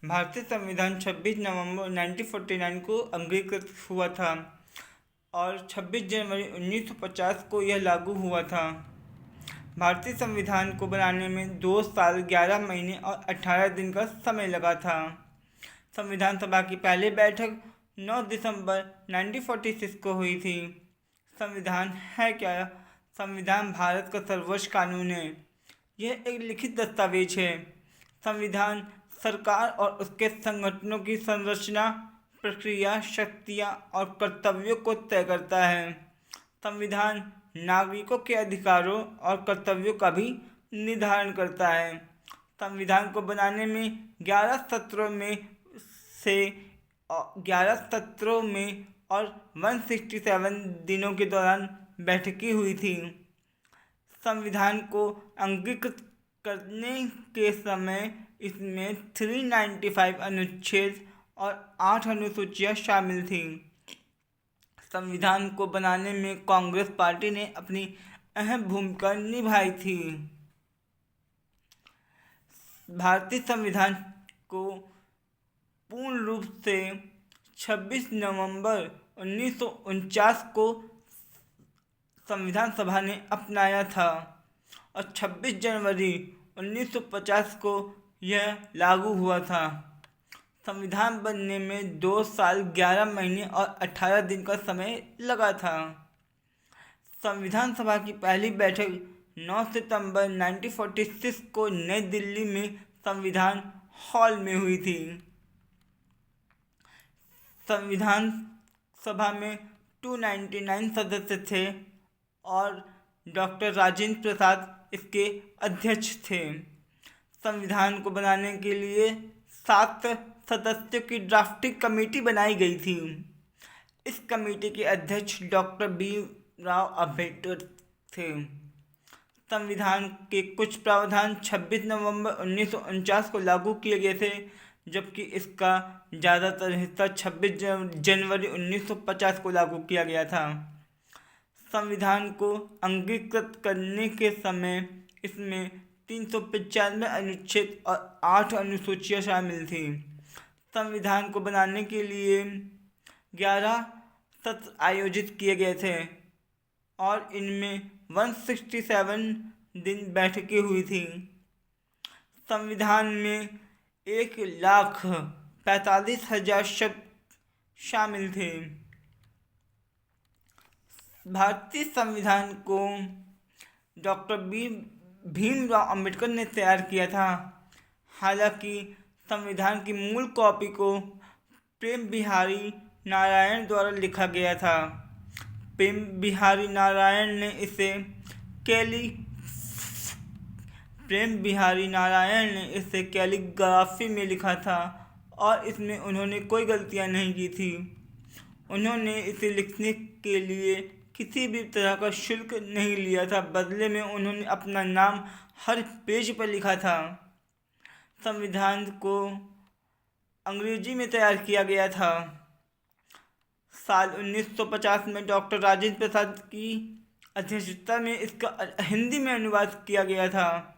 भारतीय संविधान 26 नवंबर 1949 को अंगीकृत हुआ था और 26 जनवरी 1950 को यह लागू हुआ था। भारतीय संविधान को बनाने में 2 साल 11 महीने और 18 दिन का समय लगा था। संविधान सभा की पहली बैठक 9 दिसंबर 1946 को हुई थी। संविधान है क्या? संविधान भारत का सर्वोच्च कानून है। यह एक लिखित दस्तावेज है। संविधान सरकार और उसके संगठनों की संरचना, प्रक्रिया, शक्तियाँ और कर्तव्यों को तय करता है। संविधान नागरिकों के अधिकारों और कर्तव्यों का भी निर्धारण करता है। संविधान को बनाने में 11 सत्रों से 11 सत्रों में और 167 दिनों के दौरान बैठकें हुई थी। संविधान को अंगीकृत करने के समय इसमें 395 अनुच्छेद और 8 अनुसूचियाँ शामिल थीं। संविधान को बनाने में कांग्रेस पार्टी ने अपनी अहम भूमिका निभाई थी। भारतीय संविधान को पूर्ण रूप से 26 नवंबर 1949 को संविधान सभा ने अपनाया था और 26 जनवरी 1950 को यह लागू हुआ था। संविधान बनने में 2 साल 11 महीने और 18 दिन का समय लगा था। संविधान सभा की पहली बैठक 9 सितंबर 1946 को नई दिल्ली में संविधान हॉल में हुई थी। संविधान सभा में 299 सदस्य थे और डॉक्टर राजेंद्र प्रसाद इसके अध्यक्ष थे। संविधान को बनाने के लिए 7 सदस्यों की ड्राफ्टिंग कमेटी बनाई गई थी। इस कमेटी के अध्यक्ष डॉक्टर भीमराव अम्बेडकर थे। संविधान के कुछ प्रावधान 26 नवंबर 1949 को लागू किए गए थे, जबकि इसका ज़्यादातर हिस्सा 26 जनवरी 1950 को लागू किया गया था। संविधान को अंगीकृत करने के समय इसमें 395 अनुच्छेद और 8 अनुसूचियाँ शामिल थी। संविधान को बनाने के लिए 11 सत्र आयोजित किए गए थे और इनमें 167 दिन बैठकें हुई थी। संविधान में 1,45,000 शब्द शामिल थे। भारतीय संविधान को डॉक्टर भीमराव अम्बेडकर ने तैयार किया था। हालांकि संविधान की मूल कॉपी को प्रेम बिहारी नारायण द्वारा लिखा गया था। प्रेम बिहारी नारायण ने इसे कैलीग्राफी में लिखा था और इसमें उन्होंने कोई गलतियां नहीं की थी। उन्होंने इसे लिखने के लिए किसी भी तरह का शुल्क नहीं लिया था, बदले में उन्होंने अपना नाम हर पेज पर लिखा था। संविधान को अंग्रेजी में तैयार किया गया था। साल 1950 में डॉक्टर राजेंद्र प्रसाद की अध्यक्षता में इसका हिंदी में अनुवाद किया गया था।